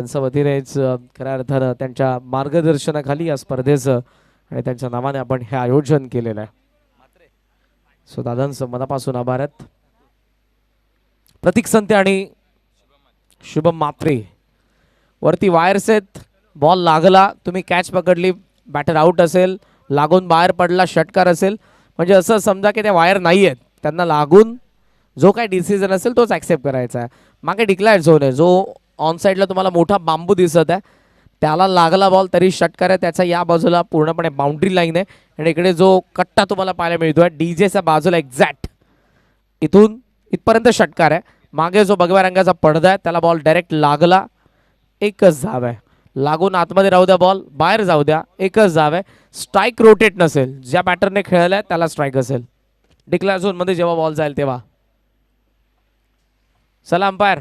त्यांच्या वतीनेच खऱ्या अर्थानं त्यांच्या मार्गदर्शनाखाली या स्पर्धेचं आणि त्यांच्या नावाने आपण हे आयोजन केलेलं आहे. सो दादांचं मनापासून आभार आहेत. प्रतीक संते आणि शुभम मात्रे वरती वायर्स आहेत. बॉल लागला, तुम्ही कॅच पकडली, बॅटर आउट असेल, लागून बाहेर पडला षटकार असेल, म्हणजे असं समजा की त्या वायर नाही आहेत, त्यांना लागून जो काही डिसिजन असेल तोच ॲक्सेप्ट करायचा आहे. मागे डिक्लायर झोन आहे, जो ऑन साईडला तुम्हाला मोठा बांबू दिसत आहे त्याला लागला बॉल तरी षटकार आहे. त्याचा या बाजूला पूर्णपणे बाउंड्री लाईन आहे आणि इकडे जो कट्टा तुम्हाला पाहायला मिळतोय डीजेच्या बाजूला एक्झॅक्ट इथून इथपर्यंत षटकार आहे. मागे जो भगव्या रंगाचा पडदा आहे त्याला बॉल डायरेक्ट लागला, एकच धाव आहे. लागून आतमध्ये राहू द्या, बॉल बाहेर जाऊ द्या, एकच धाव आहे. स्ट्राईक रोटेट नसेल, ज्या बॅटरने खेळलाय त्याला स्ट्राईक असेल. डिक्लेअर झोन मध्ये जेव्हा बॉल जाईल तेव्हा. चला अंपायर.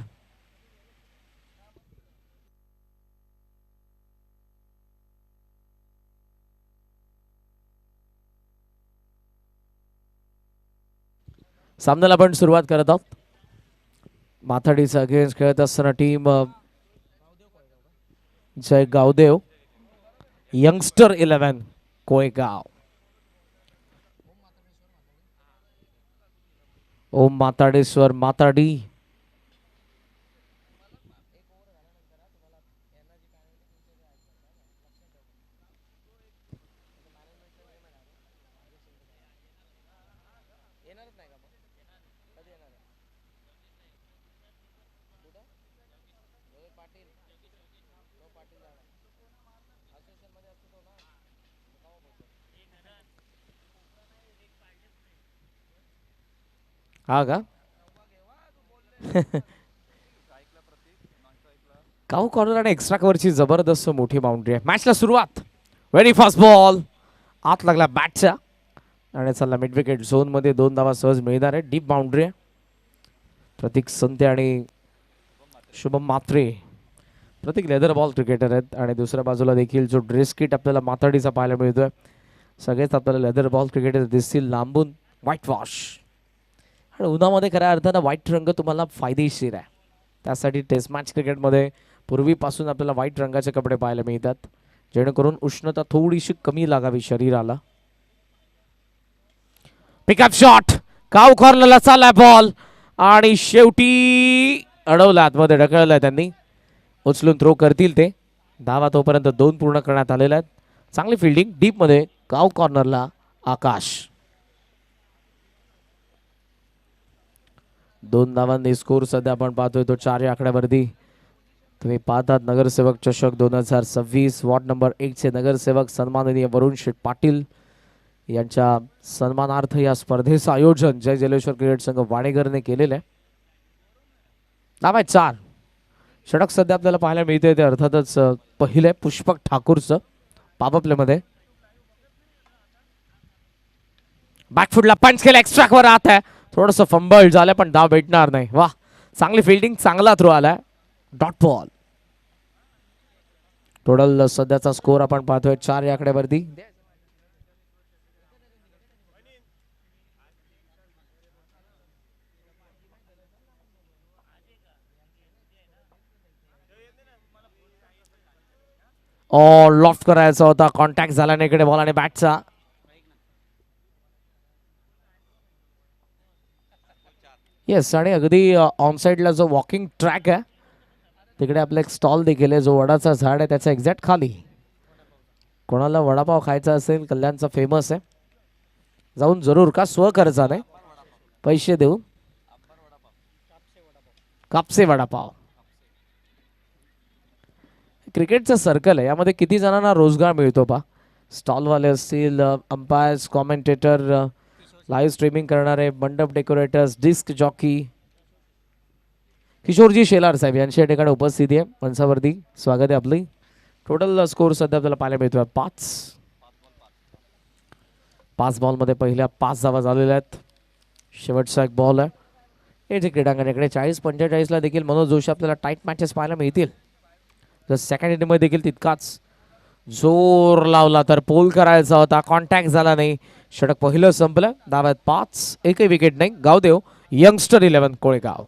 सामन्याला आपण सुरुवात करत आहोत. माथाडीचा अगेन्स्ट खेळत असताना टीम जय गावदेव यंगस्टर 11 कोयगाव. ओम माताडेश्वर माताडी. हा का काऊ कॉर्नर आणि एक्स्ट्रा कव्हरची जबरदस्त मोठी बाउंड्री आहे. मॅचला सुरुवात. व्हेरी फास्ट बॉल आत लागला बॅटच्या आणि चालला मिड विकेट झोन मध्ये. 2 धावा सहज मिळणार आहे. डीप बाउंड्री आहे. प्रतीक संते आणि शुभम मात्रे. प्रतीक लेदर बॉल क्रिकेटर आहेत आणि दुसऱ्या बाजूला देखील जो ड्रेस किट आपल्याला माथाडीचा पाहायला मिळतोय, सगळेच आपल्याला लेदर बॉल क्रिकेटर दिसतील लांबून. व्हाईट वॉश आणि उन्हामध्ये खऱ्या अर्थानं व्हाईट रंग तुम्हाला फायदेशीर आहे. त्यासाठी टेस्ट मॅच क्रिकेटमध्ये पूर्वीपासून आपल्याला व्हाईट रंगाचे कपडे पाहायला मिळतात, जेणेकरून उष्णता थोडीशी कमी लागावी शरीराला. Pickup shot. काऊ कॉर्नरला चाललाय बॉल आणि शेवटी अडवला, आतमध्ये ढकललाय त्यांनी. उचलून थ्रो करतील ते. धावा तोपर्यंत 2 पूर्ण करण्यात आलेल्या आहेत. चांगली फिल्डिंग डीप मध्ये. काऊ कॉर्नरला आकाश. 2 धावांनी स्कोर सध्या आपण पाहतोय तो 4 या आकड्यावरती. तुम्ही पाहतात नगरसेवक चषक 2026 वॉर्ड नंबर 1 चे नगरसेवक सन्माननीय वरुण शेठ पाटील यांच्या सन्मानार्थ या स्पर्धेचं आयोजन जय जलेश्वर क्रिकेट संघ वाडेगरने केलेलं आहे. नाव आहे 4. षटक सध्या आपल्याला पाहायला मिळते ते अर्थातच पहिले पुष्पक ठाकूरचं पॉवर प्ले मध्ये. बॅकफुटला पंच केला, एक्स्ट्रा वर आत आहे. थोडंसं फंबल झालं पण धाव भेटणार नाही. वाह, चांगली फिल्डिंग, चांगला थ्रो आलाय. Dot ball. टोटल सध्याचा स्कोर आपण पाहतोय 4 या आकड्यावरती. लॉफ्ट करायचा होता, कॉन्टॅक्ट झाला नाही इकडे बॉल आणि बॅटचा. येस, आणि अगदी ऑन साइडला जो वॉकिंग ट्रॅक आहे तिकडे आपला एक स्टॉल देखील आहे, जो वडाचा झाड आहे त्याच्या एक्झॅक्ट खाली. कोणाला वडापाव खायचा असेल, कल्याणचा फेमस आहे, जाऊन जरूर का स्वखर्चाने पैसे देऊन. कापसे वडापाव. क्रिकेटचं सर्कल आहे, यामध्ये किती जणांना रोजगार मिळतो पा. स्टॉलवाले असतील, अंपायर्स, कॉमेंटेटर, लाईव्ह स्ट्रीमिंग करणारे, मंडप डेकोरेटर्स, डिस्क जॉकी. किशोरजी शेलार साहेब यांची या ठिकाणी उपस्थिती आहे मंचावरती. स्वागत आहे आपली. टोटल स्कोर सध्या आपल्याला पाहायला मिळतोय 5 बॉलमध्ये पहिल्या 5 धावा झालेल्या आहेत. शेवटचा एक बॉल आहे. हे जे क्रीडांगणाकडे 40-45 देखील मनोज जोशी आपल्याला टाईट मॅचेस पाहायला मिळतील. तर सेकंड इनिंगमध्ये देखील तितकाच जोर लावला तर पोल करायचा होता, कॉन्टॅक्ट झाला नाही. षटक पहिलं संपलं. धाव्यात 5, एकही विकेट नाही. गावदेव यंगस्टर 11 कोळेगाव.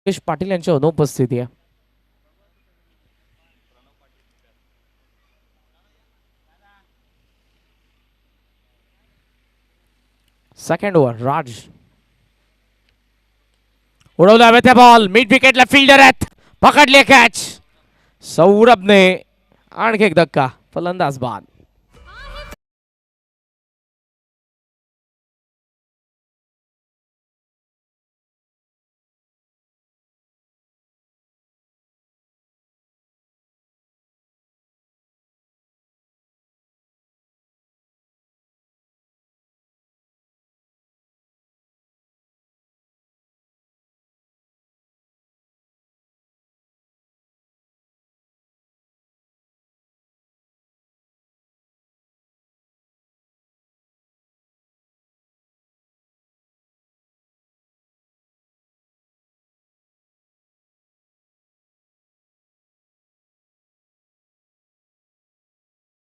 योगेश पाटील यांची अनुपस्थिती आहे. सेकंड ओव्हर राज उडवला हवे त्या बॉल मिड विकेटला फिल्डर आहेत पकडले कॅच सौरभने आणखी एक धक्का फलंदाज बाद.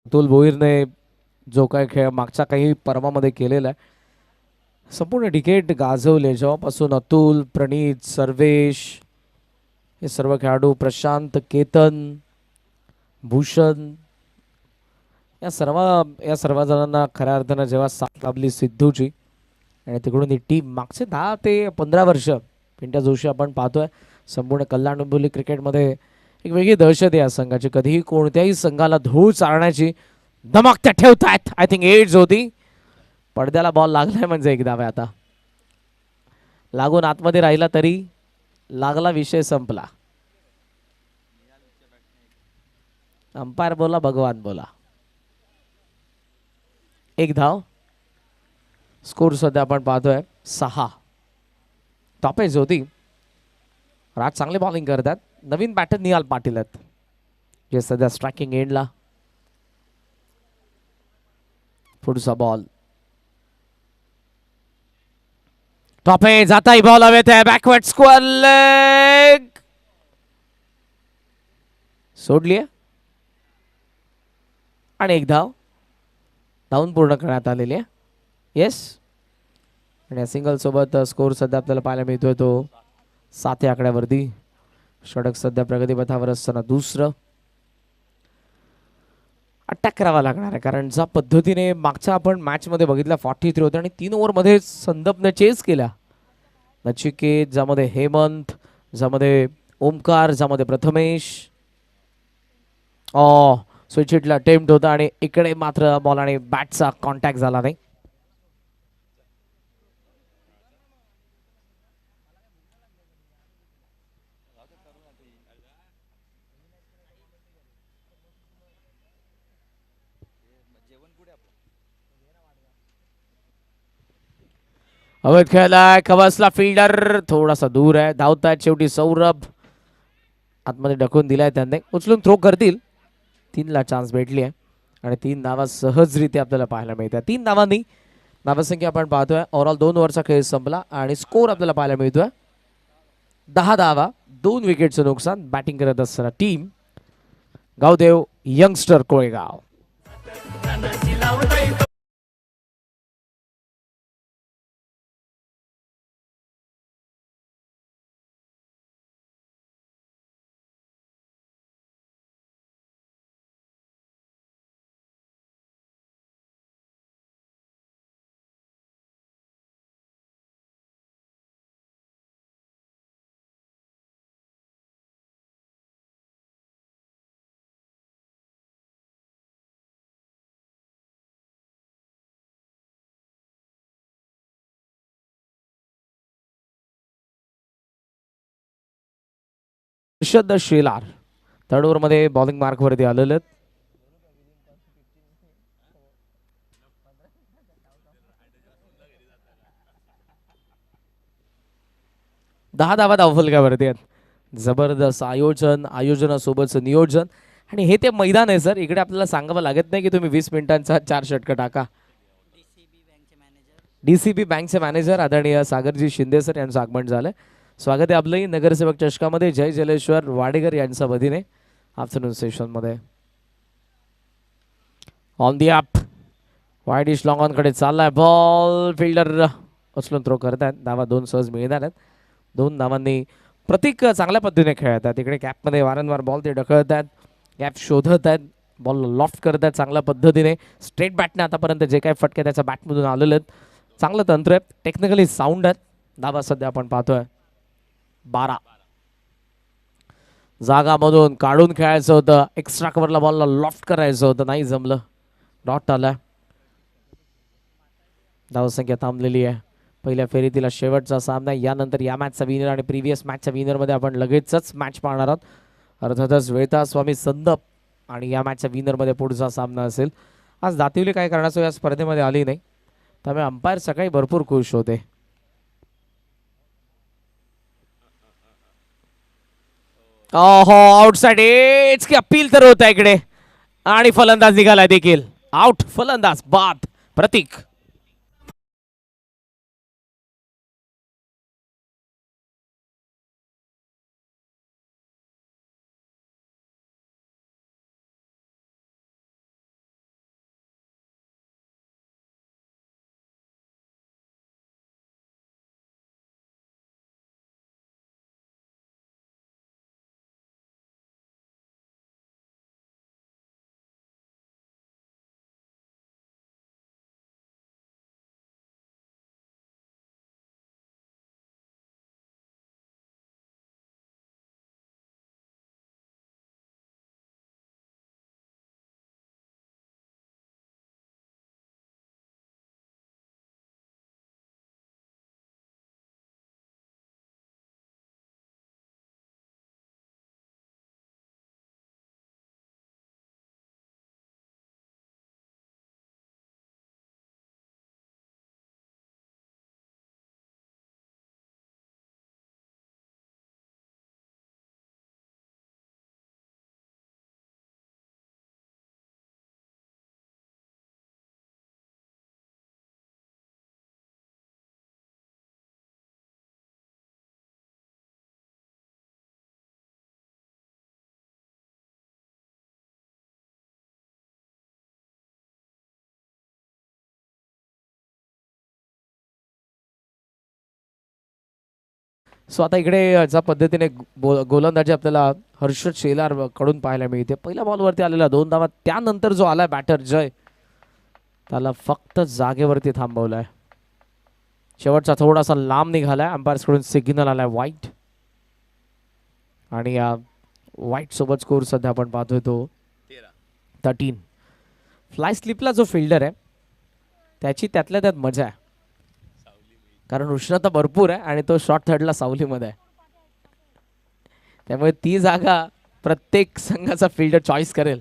अतुल भोईरने जो काय खेळ मागच्या काही पर्वामध्ये केलेला आहे संपूर्ण डिकेट गाजवले जेव्हापासून अतुल प्रणीत सर्वेश हे सर्व खेळाडू प्रशांत केतन भूषण या सर्व जणांना खऱ्या अर्थानं जेव्हा साथ लाभली सिद्धूची आणि तिकडून ही टीम मागचे 10 ते 15 वर्ष पिंट्या जोशी आपण पाहतोय संपूर्ण कल्याण डोंबिवली क्रिकेटमध्ये एक वेगळी दहशत आहे या संघाची. कधीही कोणत्याही संघाला धूळ चालण्याची धमक त्या ठेवतायत. आय थिंक एज होती पडद्याला बॉल लागलाय म्हणजे एक धाव आहे आता लागून आतमध्ये राहिला तरी लागला विषय संपला. अंपायर बोला भगवान बोला. एक धाव स्कोर सध्या आपण पाहतोय 6. टॉपेज होती राज चांगले बॉलिंग करतात. नवीन बॅटर निहाल पाटील आहेत जे सध्या स्ट्रायकिंग एंडला. पुढचा बॉल टॉपेज जाता ही बॉल हवेत आहे बॅकवर्ड स्क्वेअर लेग सोडली आणि एक धाव धावून पूर्ण करण्यात आलेली आहे. येस आणि या सिंगल सोबत स्कोर सध्या आपल्याला पाहायला मिळतोय तो 7 या आकड्यावरती. षटक सध्या प्रगतीपथावर असताना दुसरं अटॅक करावा लागणार आहे कारण ज्या पद्धतीने मागच्या आपण मॅच मध्ये बघितला 43 होते आणि 3 ओव्हरमध्ये संदपने चेस केला. नचिकेत ज्यामध्ये हेमंत ज्यामध्ये ओमकार ज्यामध्ये प्रथमेश स्विच हिटला अटेम्प्ट होता आणि इकडे मात्र बॉल आणि बॅटचा कॉन्टॅक्ट झाला नाही. अवैध खेळलाय कवसला फिल्डर थोडासा दूर आहे. धावतायत शेवटी सौरभ आतमध्ये ढकलून दिलाय त्यांनी उचलून थ्रो करतील. 3ला चान्स भेटली आहे आणि 3 धावा सहजरित्या आपल्याला पाहायला मिळतात. 3 धावांनी धावसंख्या आपण पाहतोय. ओव्हरऑल 2 ओव्हरचा खेळ संपला आणि स्कोर आपल्याला पाहायला मिळतोय 10 धावा 2 विकेटचं नुकसान. बॅटिंग करत असताना team Gavdev youngster Kolegaon. Harshad Shelar third over मध्ये बॉलिंग मार्क वरती आलेले. 10 धावा धावफलकावरती आहेत. जबरदस्त आयोजनासोबतचं नियोजन आणि हे ते मैदान आहे सर. इकडे आपल्याला सांगावं लागत नाही की तुम्ही 20 मिनिटांचा 4 षटकं टाका. डीसीबी बँकचे मॅनेजर आदरणीय सागरजी शिंदे सर यांचं आगमन झालंय. स्वागत आहे आपलंही नगरसेवक चषकामध्ये. जय जलेश्वर वाडेकर यांच्या वतीने आफ्टरनून सेशन मध्ये. ऑन दी अप वाईड इश लॉंग ऑन कडे चाललाय बॉल फिल्डर उचलून थ्रो करतात. धावा 2 सहज मिळणार आहेत. 2 धावांनी प्रतीक चांगल्या पद्धतीने खेळत आहेत. इकडे गॅपमध्ये वारंवार बॉल ते ढकलत आहेत, गॅप शोधत आहेत, बॉल लॉफ्ट करत आहेत चांगल्या पद्धतीने. स्ट्रेट बॅटने आतापर्यंत जे काही फटके त्याच्या बॅटमधून आलेले आहेत, चांगलं तंत्र आहे, टेक्निकली साऊंड आहेत. धाबा सध्या आपण पाहतोय 12. जागामधून काढून खेळायचं होतं, एक्स्ट्रा कव्हरला बॉलला लॉफ्ट करायचं होतं, नाही जमलं. डॉट आला. धावसंख्या थांबलेली आहे. पहिल्या फेरीतील शेवटचा सामना, यानंतर या मॅचचा विनर आणि प्रिव्हियस मॅचच्या विनरमध्ये आपण लगेचच मॅच पाहणार आहोत. अर्थातच वेता स्वामी संदप आणि या मॅचच्या विनरमध्ये पुढचा सामना असेल. आज दातिवली काय करण्याचं या स्पर्धेमध्ये आली नाही, त्यामुळे अंपायर सकाळी भरपूर खुश होते. हो आउटसाइड एज की अपील तर होत आहे इकडे आणि फलंदाज निघालाय देखील. आउट, फलंदाज बाद. प्रतीक सो आता इकडे ज्या पद्धतीने गोलंदाजी आपल्याला हर्षद शेलार कडून पाहायला मिळते. पहिल्या बॉलवरती आलेला 2 धावा, त्यानंतर जो आलाय बॅटर जय, त्याला फक्त जागेवरती थांबवलाय. शेवटचा थोडासा लांब निघालाय, अंपायर्स कडून सिग्नल आलाय वाईट. आणि या वाईट सोबत स्कोर सध्या आपण पाहतोय तो 13. फ्लाय स्लिपला जो फिल्डर आहे त्याची त्यातल्या त्यात मजा आहे, कारण उष्णता भरपूर आहे आणि तो शॉर्ट थर्डला सावलीमध्ये आहे. त्यामुळे ती जागा प्रत्येक संघाचा फिल्डर चॉईस करेल.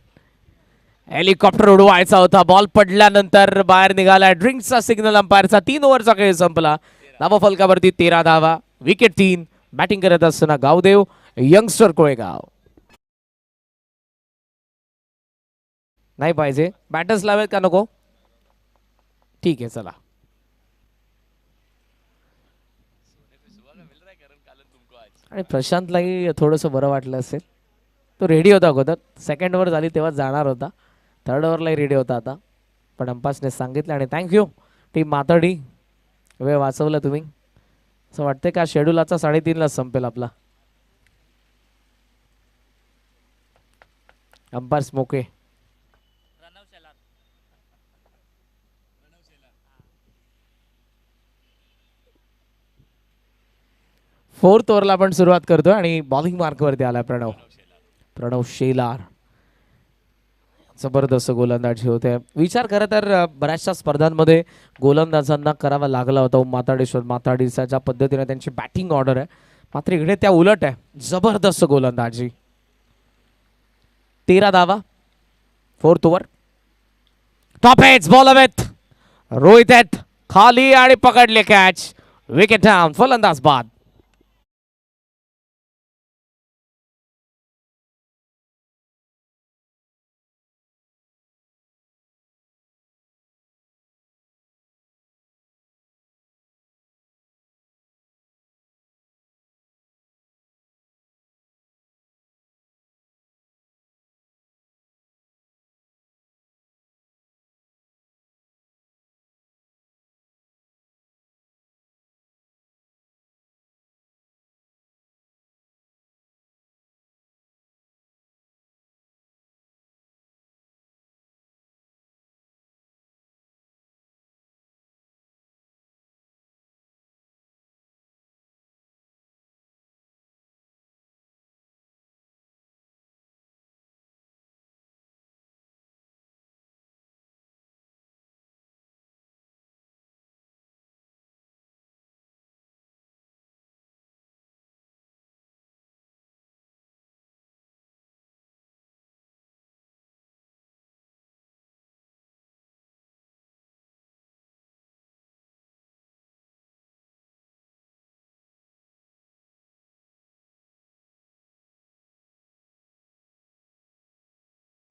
हेलिकॉप्टर उडवायचा होता, बॉल पडल्यानंतर बाहेर निघाला. ड्रिंक्सचा सिग्नल अंपायरचा. 3 ओव्हरचा खेळ संपला. धावा फलकावरती 13 धावा, विकेट 3. बॅटिंग करत असताना गावदेव, यंगस्टर कोळेगाव. नाही पाहिजे, बॅटर्स लावेल का नको? ठीक आहे चला. आणि प्रशांतलाही थोडंसं बरं वाटलं असेल, तो रेडी होता अगोदर. सेकंड ओव्हर झाली तेव्हा जाणार होता, थर्ड ओव्हरलाही रेडी होता आता, पण अंपायर्सने सांगितलं. आणि थँक्यू टीम मातडी, वेळ वाचवला तुम्ही. असं वाटतंय का शेड्यूल आता 3:30ला संपेल आपला. अंपायर्स मोके. फोर्थ ओव्हरला आपण सुरुवात करतोय आणि बॉलिंग मार्कवरती आलाय प्रणव शेलार. जबरदस्त गोलंदाजी होते. विचार खरं तर बऱ्याचशा स्पर्धांमध्ये गोलंदाजांना करावा लागला होता. माताडेश्वर माताडीचा ज्या पद्धतीने त्यांची बॅटिंग ऑर्डर आहे, मात्र इकडे त्या उलट आहे. जबरदस्त गोलंदाजी. 13 धावा, fourth over. Top edge ball हवेत, रोहित आहेत खाली आणि पकडले कॅच. विकेट डाऊन, फलंदाज बाद.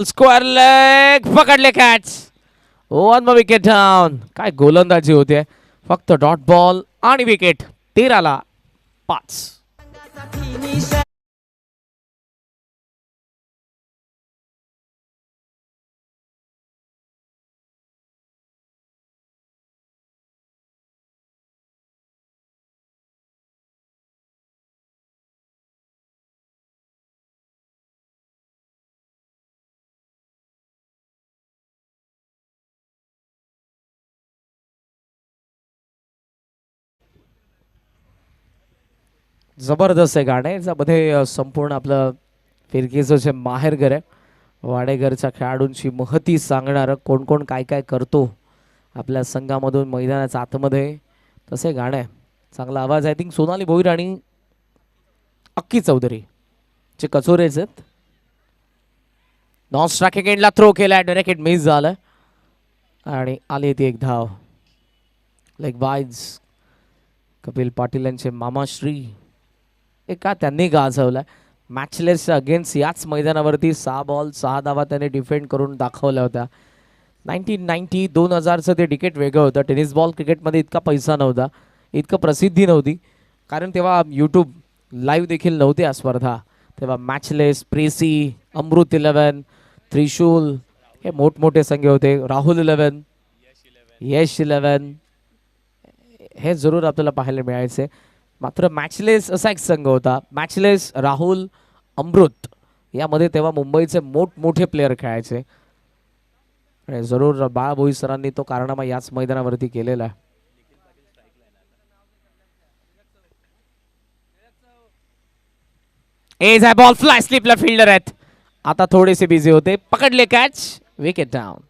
स्क्वेअर लेग पकडले कॅच. One wicket down. काय गोलंदाजी होते. फक्त डॉट बॉल आणि विकेट. 13-5. जबरदस्त आहे गाणे. याच्यामध्ये संपूर्ण आपलं फिरकीचं जे माहेरघर आहे, वाडेघरच्या खेळाडूंची महती सांगणारं कोण कोण काय काय करतो आपल्या संघामधून मैदानाच्या आतमध्ये, तसे गाणं आहे. चांगला आवाज. आय थिंक सोनाली भोईर आणि अक्की चौधरी चे कचोरेच आहेत. नॉन स्ट्रायकिंग एंडला थ्रो केलाय, डायरेक्ट मिस झालं आणि आली ती एक धाव. लेग वाईज कपिल पाटील यांचे मामाश्री एका त्यांनी गाजवलाय. मॅचलेस अगेन्स्ट याच मैदानावरती 6 बॉल 6 धावा त्याने डिफेंड करून दाखवल्या होत्या. 1990 2000चं ते डिकेट वेगळं होतं. टेनिस बॉल क्रिकेटमध्ये इतका पैसा नव्हता, इतकं प्रसिद्धी नव्हती, कारण तेव्हा यूट्यूब लाईव्ह देखील नव्हते या स्पर्धा. तेव्हा मॅचलेस, प्रेसी, अमृत 11, त्रिशूल हे मोठमोठे संघ होते. राहुल 11, यश 11 हे जरूर आपल्याला पाहायला मिळायचे. मात्र मॅचलेस असा एक संघ होता. मॅचलेस, राहुल, अमृत यामध्ये तेव्हा मुंबईचे मोठमोठे प्लेयर खेळायचे. आणि जरूर बाळाभोई सरांनी तो कारनामा याच मैदानावरती केलेला आहे. एज आहे बॉल फ्लाय स्लिपला फिल्डर आहेत. आता थोडेसे बिझी होते. पकडले कॅच. Wicket down.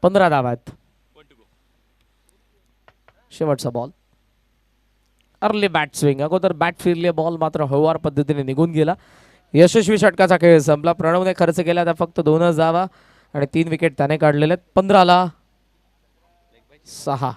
पंधरा धावा आहेत. शेवटचा बॉल. Early bat swing. अगोदर बॅट फिरली, बॉल मात्र हळुवार पद्धतीने निघून गेला. यशस्वी षटकाचा खेळ संपला. प्रणवने खर्च केला त्या फक्त 2च धावा आणि 3 विकेट त्याने काढलेले आहेत. 15-6.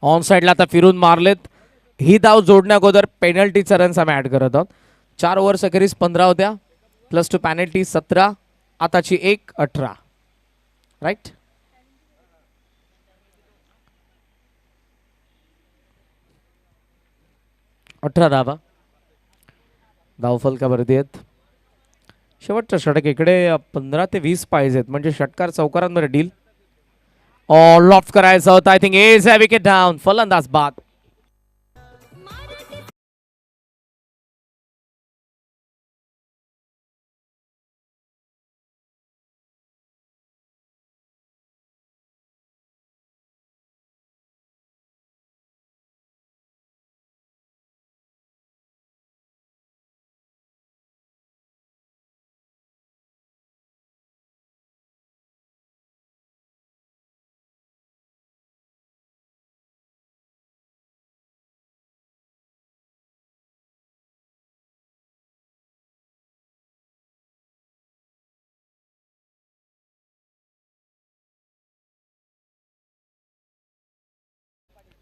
ऑन साइडला आता फिरून मारलेत. ही धाव जोडण्या अगोदर पेनल्टीचा रन्स आम्ही ऍड करत आहोत. 4 ओव्हर्स अखेरीस 15 होत्या, प्लस टू पेनल्टी 17, आताची 1 18. राईट. अठरा धावा धावफलकावरती आहेत. शेवटचं षटक इकडे 15 ते 20 पाहिजेत, म्हणजे षटकार चौकारांमध्ये डील. लॉफ्ट करायचं होतं. आय थिंक एज आहे. Wicket down. फलंदाज बाद.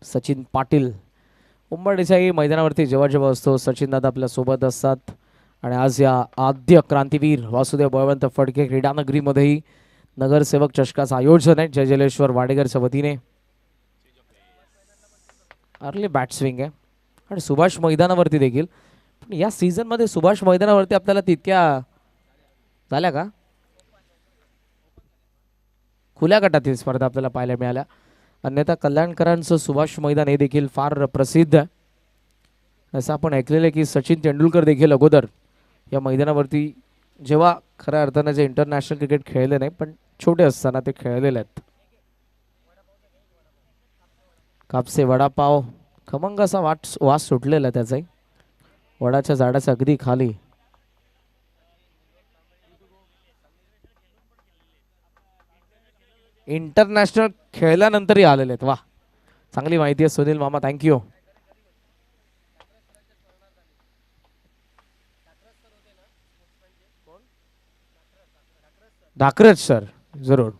सचिन पाटील. उंबर देसाई मैदानावरती जेव्हा जेव्हा असतो सचिन दादा आपल्या सोबत असतात. आणि आज या आद्य क्रांतीवीर वासुदेव बळवंत फडके क्रीडानगरीमध्येही नगरसेवक चषकाचं आयोजन आहे जय जलेश्वर वाडेकरच्या वतीने. अर्ली बॅट स्विंग आहे आणि सुभाष मैदानावरती देखील. पण या सीझन मध्ये सुभाष मैदानावरती आपल्याला तितक्या झाल्या का खुल्या गटातील स्पर्धा आपल्याला पाहायला मिळाल्या. अन्यथा कल्याणकरांचं सुभाष मैदान हे देखील फार प्रसिद्ध आहे. असं आपण ऐकलेलं आहे की सचिन तेंडुलकर देखील अगोदर या मैदानावरती जेव्हा खऱ्या अर्थाने जे इंटरनॅशनल क्रिकेट खेळले नाही पण छोटे असताना ते खेळलेले आहेत. कापसे वडापाव खमंग असा वास सुटलेला त्याचाही वडाच्या झाडाच्या अगदी खाली. इंटरनॅशनल खेळल्यानंतरही आलेले आहेत. वा, चांगली माहिती आहे सुनील मामा, थँक्यू. डाकरज सर, जरूर.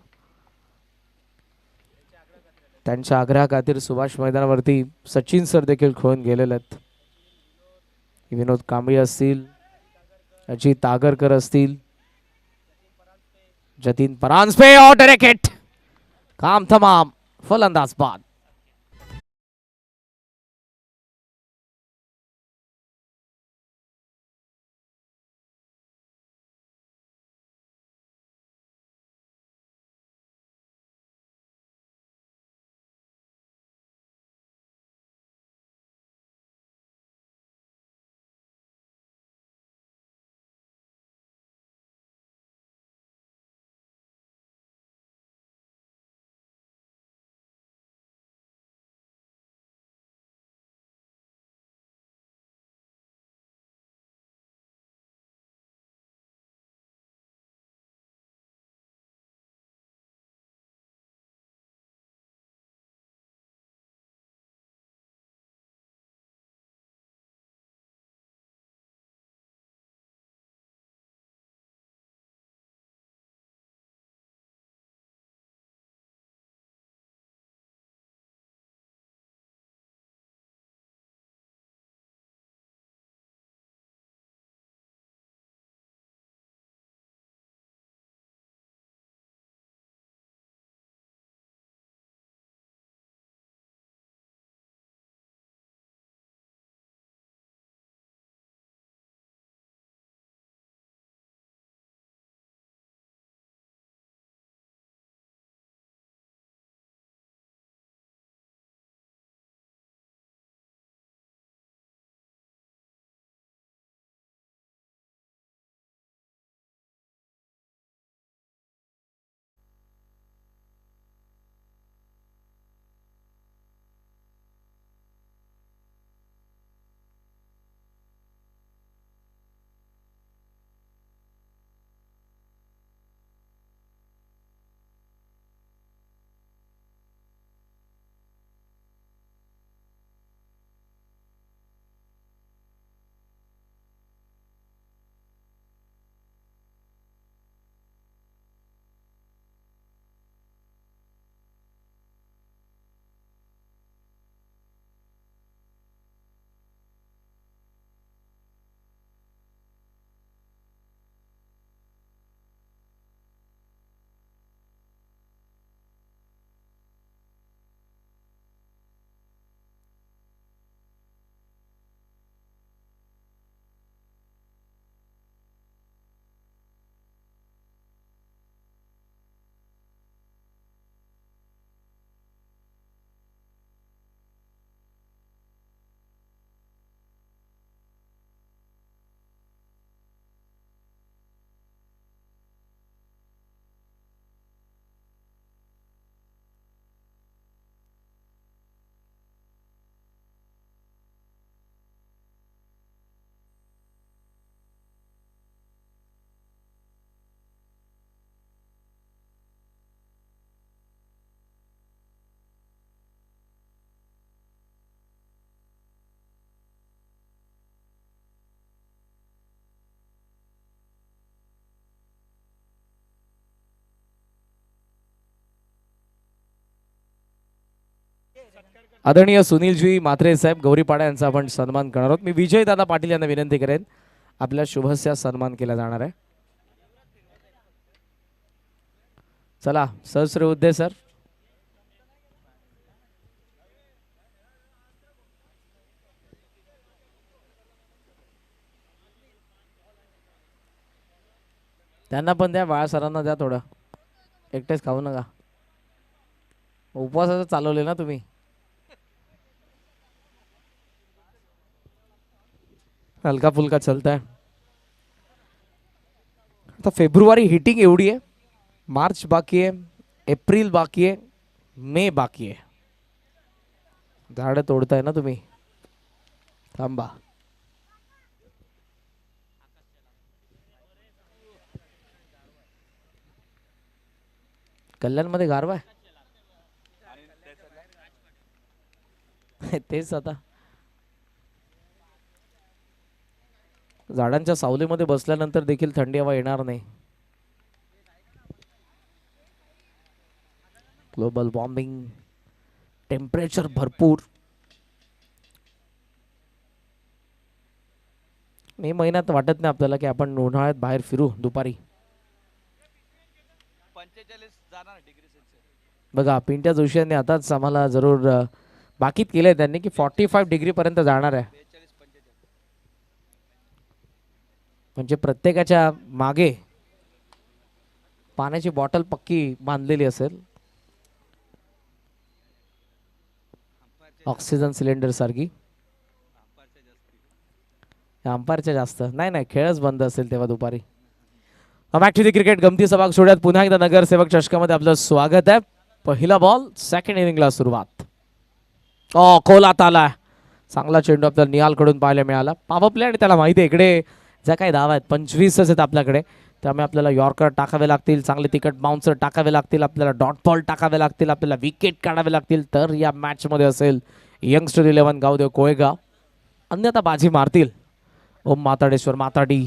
त्यांच्या आग्रहाखातीर सुभाष मैदानावरती सचिन सर देखील खेळून गेलेले आहेत. विनोद कांबळी असतील, अजित आगरकर असतील, जतीन परांजपे और विकेट. काम तमाम, फलंदाज बाद. आदरणीय सुनीलजी म्हात्रे साहेब गौरीपाडा यांचा आपण सन्मान करणार आहोत. मी विजय दादा पाटील यांना विनंती करेन, आपल्या शुभस्या सन्मान केला जाणार आहे. चला सहस्र उद्दे सर. त्यांना पण द्या, बाळा सरांना द्या थोडं, एकटेच खाऊ नका. उपवासाचं चालवले ना तुम्ही. हलका फुलका चलता है. आता फेब्रुवारी हिटिंग एवढी आहे, मार्च बाकी आहे, एप्रिल बाकी आहे, मे बाकी आहे. झाडं तोडताय ना तुम्ही, थांबा. कल्याणमध्ये गारवा आहे. तेच आता झाडांच्या सावलीमध्ये बसल्यानंतर देखील थंडी हवा येणार नाही. ग्लोबल वॉर्मिंग, टेम्परेचर भरपूर. मे महिन्यात वाटत नाही आपल्याला की आपण उन्हाळ्यात बाहेर फिरू दुपारी. बघा पिंट्या जोशी यांनी आताच आम्हाला जरूर बाकीत केलंय त्यांनी की 45 डिग्री पर्यंत जाणार आहे. म्हणजे प्रत्येकाच्या मागे पाण्याची बॉटल पक्की बांधलेली असेल, ऑक्सिजन सिलेंडर सारखी. अंपायरच्या जास्त नाही नाही, खेळच बंद असेल तेव्हा दुपारी. ॲक्च्युली क्रिकेट गमती सभाग सोहळ्यात पुन्हा एकदा नगरसेवक चषकामध्ये आपलं स्वागत आहे. पहिला बॉल सेकंड इनिंगला सुरुवात. खोलात आला, चांगला चेंडू आपल्याला निहालकडून पाहायला मिळाला. पॉवर प्ले, आणि त्याला माहिती आहे इकडे ज्या काही धावा आहेत 25च आहेत आपल्याकडे, त्यामुळे आपल्याला यॉर्कर टाकावे लागतील, चांगले तिकट बाउन्सर टाकावे लागतील, आपल्याला डॉट बॉल टाकावे लागतील, आपल्याला विकेट काढावे लागतील, तर या मॅचमध्ये असेल यंगस्टर 11 गावदेव कोळेगाव. अन्यथा बाजी मारतील ओम माताडेश्वर माताडी.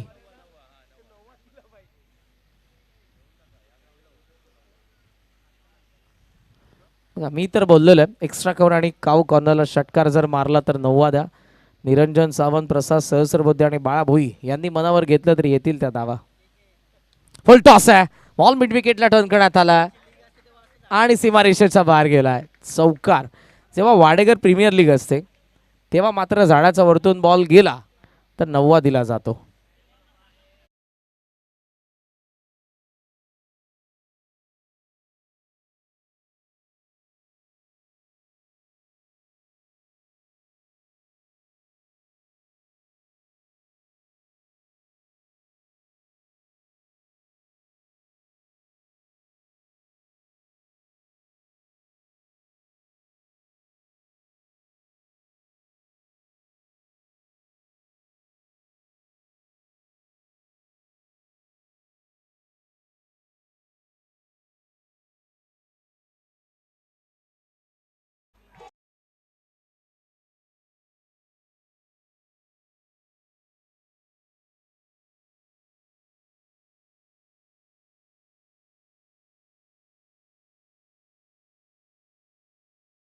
मी तर बोललेलो आहे एक्स्ट्रा कव्हर आणि काऊ कॉर्नरला षटकार जर मारला तर 9 द्या. निरंजन सावंत, प्रसाद सहस्रबुद्धे आणि बाळा भोई यांनी मनावर घेतलं तरी येतील त्या धावा. फुल टॉस आहे, बॉल मिड विकेटला टर्न करण्यात आला आणि सीमारेषेच्या बाहेर गेलाय. चौकार. जेव्हा वाडेकर प्रीमियर लीग असते तेव्हा मात्र झाडाचा वरतून बॉल गेला तर 9 दिला जातो.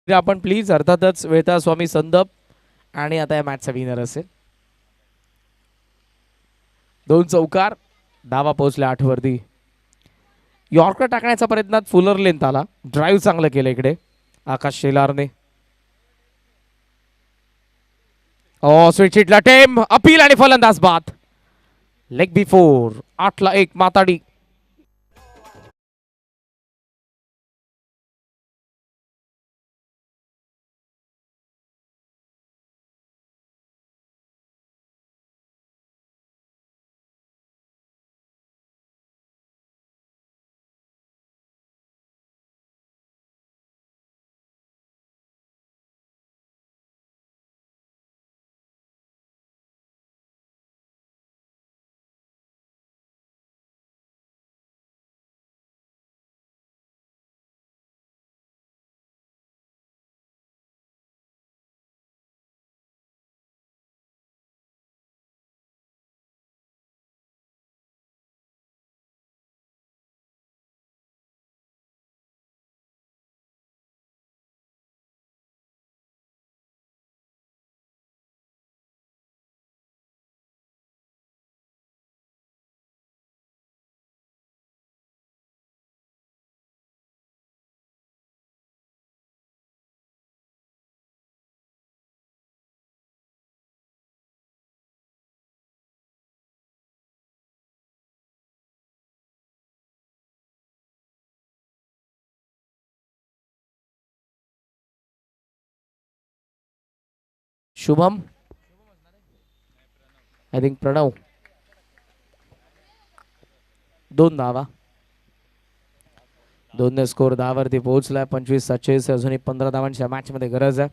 आपण प्लीज अर्थातच वेता स्वामी संदप आणि आता या मॅचचा विनर असेल. 2 चौकार, धावा पोहोचल्या 8 वरती. यॉर्कर टाकण्याच्या प्रयत्नात फुलर लेंथ आला, ड्राईव्ह चांगलं केलं इकडे आकाश शेलारने. स्विच हिटला टेम, अपील आणि फलंदाज बाद. Leg before. 8-1 माताडी. Shubham, I think Pranav. 2 धावा. 2 स्कोर 10 वरती पोहोचलाय. 25-47. अजूनही 15 धावांच्या मॅच मध्ये गरज आहे.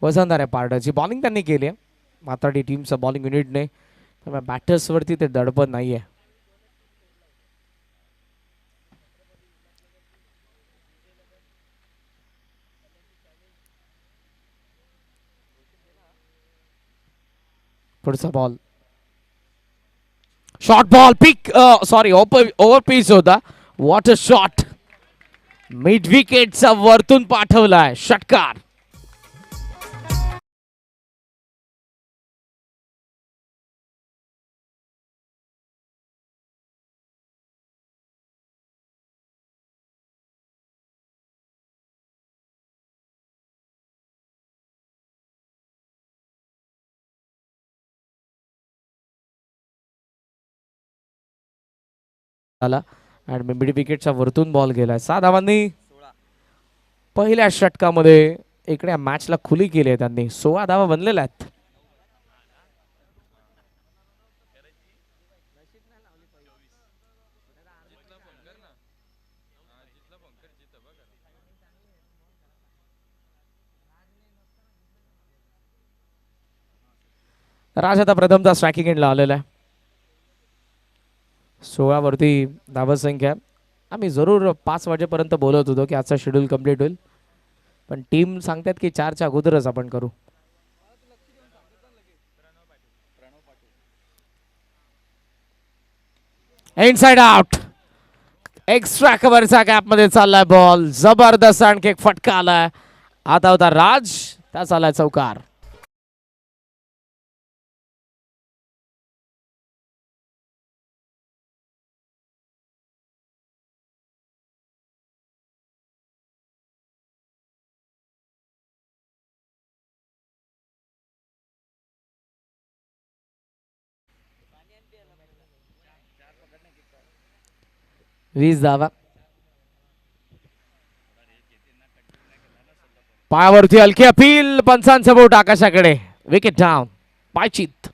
वजनदार आहे पार्टाची. बॉलिंग त्यांनी केली आहे मात्राडी टीमचं बॉलिंग युनिटने, त्यामुळे बॅटर्स वरती ते दडपण नाहीये. पुढचा बॉल, शॉर्ट बॉल, पिक, सॉरी ओव्हर पिच होता. व्हॉट अ शॉट, मिड विकेटचा वरतून पाठवलाय षटकार. आणि मिड विकेटच्या वरतून बॉल गेलाय. 6 धावांनी पहिल्या षटकामध्ये इकडे मॅचला खुली केली आहे त्यांनी. 16 धावा बनलेल्या आहेत. राज आता प्रथमचा स्ट्रायकिंग एंडला आलेला आहे. 16 वरती धावसंख्या. आम्ही जरूर 5 वाजेपर्यंत बोलत होतो की आजचा शेड्यूल कंप्लीट होईल, पण टीम सांगतात की 4च्या अगोदरच आपण करू. इनसाइड आउट, एक्स्ट्रा कव्हरच्या गॅप मध्ये चाललाय बॉल. जबरदस्त आणखी एक फटका आलाय. आता होता राज, त्याचा आलाय चौकार. वीस धावा. पायावरती हलकी अपील, पंचांचं बोट आकाशाकडे. विकेट डाऊन, पायचित.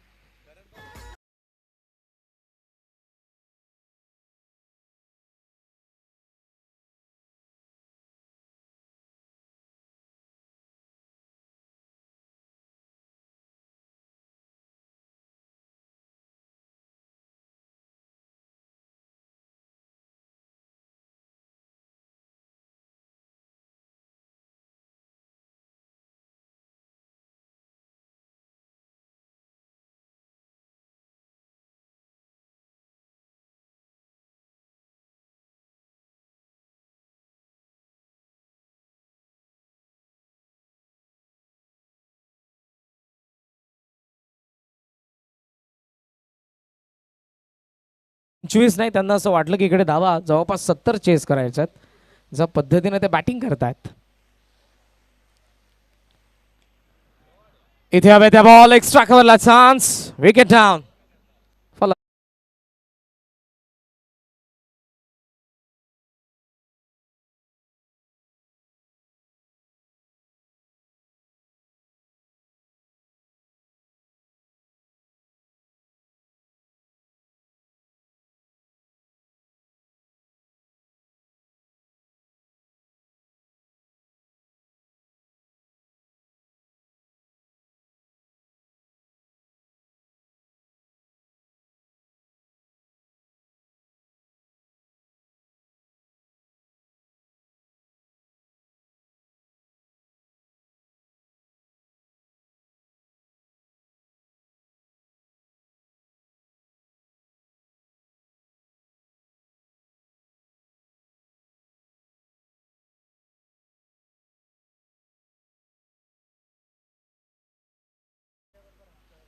नाही, त्यांना असं वाटलं की इकडे धावा जवळपास 70 चेस करायच्यात. ज्या पद्धतीने ते बॅटिंग करतायत. इथे हवे त्या बॉल, एक्स्ट्रा कव्हरला चान्स. Wicket down.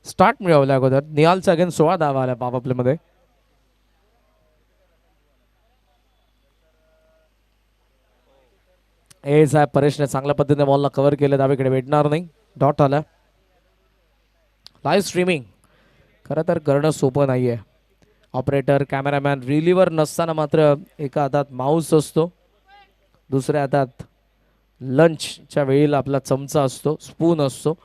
स्टार्ट मिळवल्या अगोदर निहालचा अगेन 16 धावा आल्या पॉवर प्ले मध्ये. ए साहेब, परेशने चांगल्या पद्धतीने बॉलला कव्हर केलं. धावेकडे भेटणार नाही. डॉट आला. लाईव्ह स्ट्रीमिंग खरं तर करणं सोपं नाहीये. ऑपरेटर, कॅमेरामॅन रिलीवर नसताना मात्र एका हातात माऊस असतो, दुसऱ्या हातात लंचच्या वेळेला आपला चमचा असतो, स्पून असतो.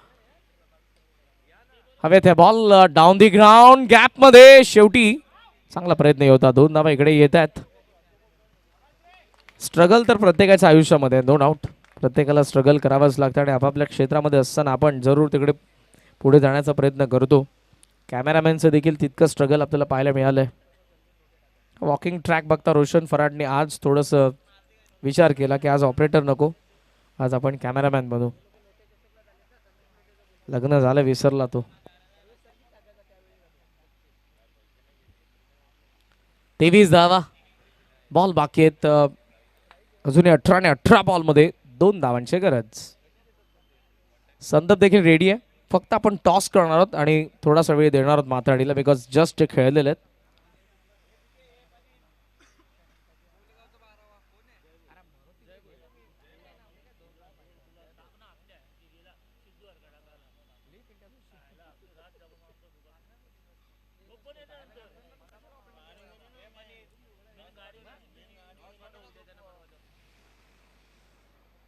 हवेत आहे ball down the ground gap मध्ये. शेवटी चांगला प्रयत्न होता. 2 धावा इकडे येत आहेत. स्ट्रगल तर प्रत्येकाच्या आयुष्यामध्ये नो डाऊट. प्रत्येकाला स्ट्रगल करावंच लागतं आणि आपापल्या क्षेत्रामध्ये असताना आपण जरूर तिकडे पुढे जाण्याचा प्रयत्न करतो. कॅमेरामॅनचं देखील तितकं स्ट्रगल आपल्याला पाहायला मिळालंय. वॉकिंग ट्रॅक बघता रोशन फराडने आज थोडंसं विचार केला की आज ऑपरेटर नको, आज आपण कॅमेरामॅन बनू. लग्न झालं विसरला तो. 23 धावा बॉल बाकी आहेत. अजूनही 18 आणि 18 बॉलमध्ये 2 धावांची गरज. संदीप देखील रेडी आहे. फक्त आपण टॉस करणार आहोत आणि थोडासा वेळ देणार आहोत माथाडीला बिकॉज जस्ट ते खेळलेले आहेत.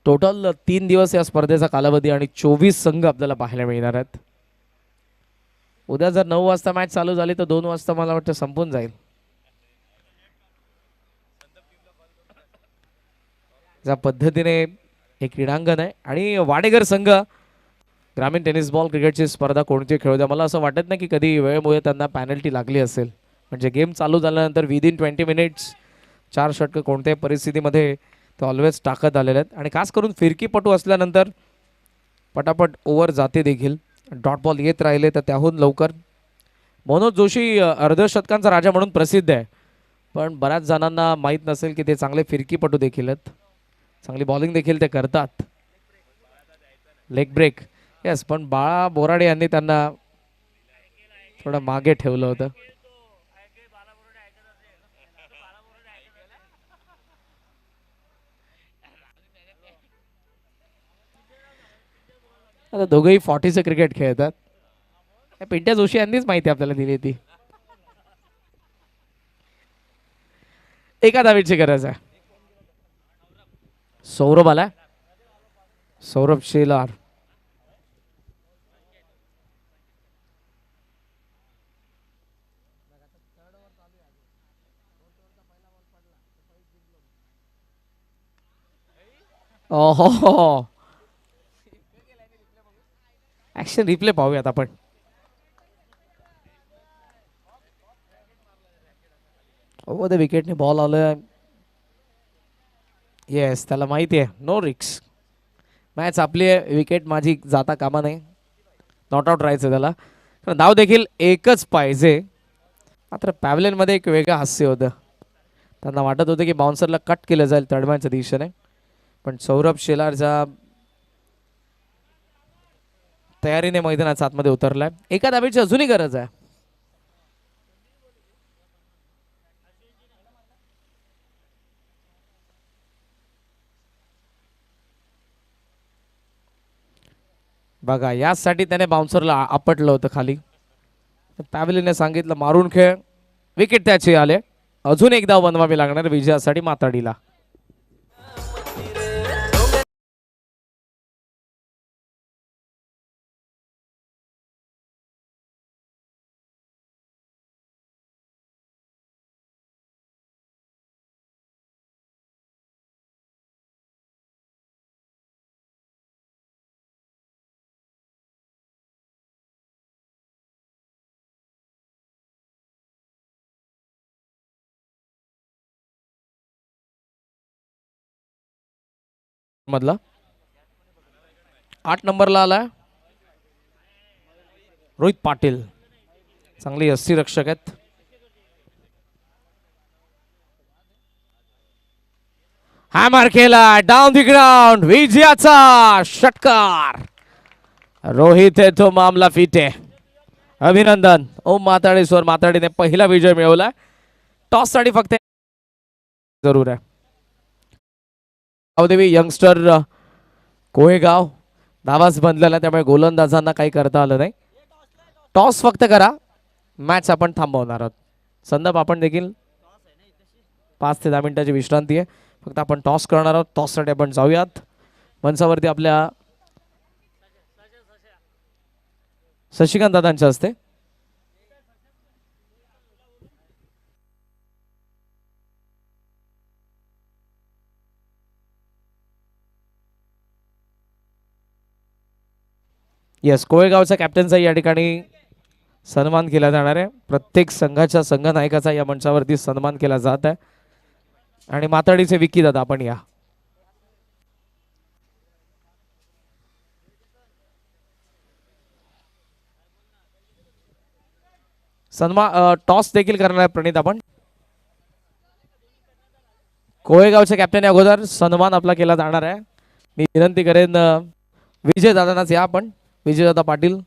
टोटल 3 दिवस या स्पर्धेचा कालावधी आणि 24 संघ आपल्याला पाहायला मिळणार आहेत. उद्या जर 9 वाजता मॅच चालू झाली तर 2 वाजता मला वाटतं संपून जाईल. ज्या पद्धतीने हे क्रीडांगण आहे आणि वाडेकर संघ ग्रामीण टेनिस बॉल क्रिकेटची स्पर्धा कोणती खेळू द्या, मला असं वाटत नाही की कधी वेळेमुळे त्यांना पॅनल्टी लागली असेल. म्हणजे गेम चालू झाल्यानंतर विदिन 20 मिनिट्स 4 षटकं कोणत्याही परिस्थितीमध्ये ते ऑलवेज टाकत आलेले आहेत. आणि खास करून फिरकीपटू असल्यानंतर पटापट ओव्हर जाते देखील. डॉट बॉल येत राहिले तर त्याहून लवकर. मनोज जोशी अर्धशतकांचा राजा म्हणून प्रसिद्ध आहे, पण बऱ्याच जणांना माहीत नसेल की ते चांगले फिरकीपटू देखील आहेत. चांगली बॉलिंग देखील ते करतात. लेग ब्रेक येस, पण बाळा बोराडे यांनी त्यांना थोडं मागे ठेवलं होतं. आता दोघंही 40चं क्रिकेट खेळतात. पिंट्या जोशी यांनीच माहिती आपल्याला दिली ती. एका धावेची गरज आहे. सौरभ आला. सौरभ शेलार. ओहो, ऍक्शन रिप्ले पाहूयात आपण. ओव्हर द विकेटने बॉल आलाय. येस, त्याला माहिती आहे नो रिक्स. मॅच आपली आहे, विकेट माझी जाता कामा नाही. नॉट आउट राहायचं त्याला. धाव देखील एकच पाहिजे. मात्र पॅव्हलियनमध्ये एक वेगळं हास्य होतं. त्यांना वाटत होतं की बाउन्सरला कट केलं जाईल तडम्याच्या दिशेने, पण सौरभ शेलारच्या तयारीने मैदानाच्या आतमध्ये उतरलाय. एका धावेची अजूनही गरज आहे. बघा, यासाठी त्याने बाउन्सरला आपटलं होतं खाली. पॅव्हलियनने सांगितलं मारून खेळ. विकेट त्याचे आले. अजून एकदा बनवावी लागणार विजयासाठी माताडीला. मधला 8 नंबरला आलाय रोहित पाटील. चांगली यष्टीरक्षक आहेत. हॅमर केला डाऊन दी ग्राउंड. विजयाचा षटकार. रोहित आहे तो, मामला फिट आहे. अभिनंदन ओम माताडे स्वर. माताडीने पहिला विजय मिळवला. टॉस साठी फक्त जरूर आहे. गावदेवी यंगस्टर कोहेगाव धावाच बनलेला, त्यामुळे गोलंदाजांना काही करता आलं नाही. टॉस फक्त करा, मॅच आपण थांबवणार आहोत. संदीप आपण देखील 5 ते 10 मिनिटाची विश्रांती आहे. फक्त आपण टॉस करणार आहोत. टॉससाठी आपण जाऊयात. मंचावरती आपल्या शशिकांत दादांच्या हस्ते. येस, कोळेगावच्या कॅप्टनचा या ठिकाणी सन्मान केला जाणार आहे. प्रत्येक संघाच्या संघनायकाचा या मंचावरती सन्मान केला जात आहे. आणि माताडीचे विक्की दादा आपण या. सन्मान टॉस देखील करणार आहे प्रणित आपण. कोळेगावचे कॅप्टन या अगोदर सन्मान आपला केला जाणार आहे. मी विनंती करेन विजय दादांनाच या आपण. विजय दादा पाटील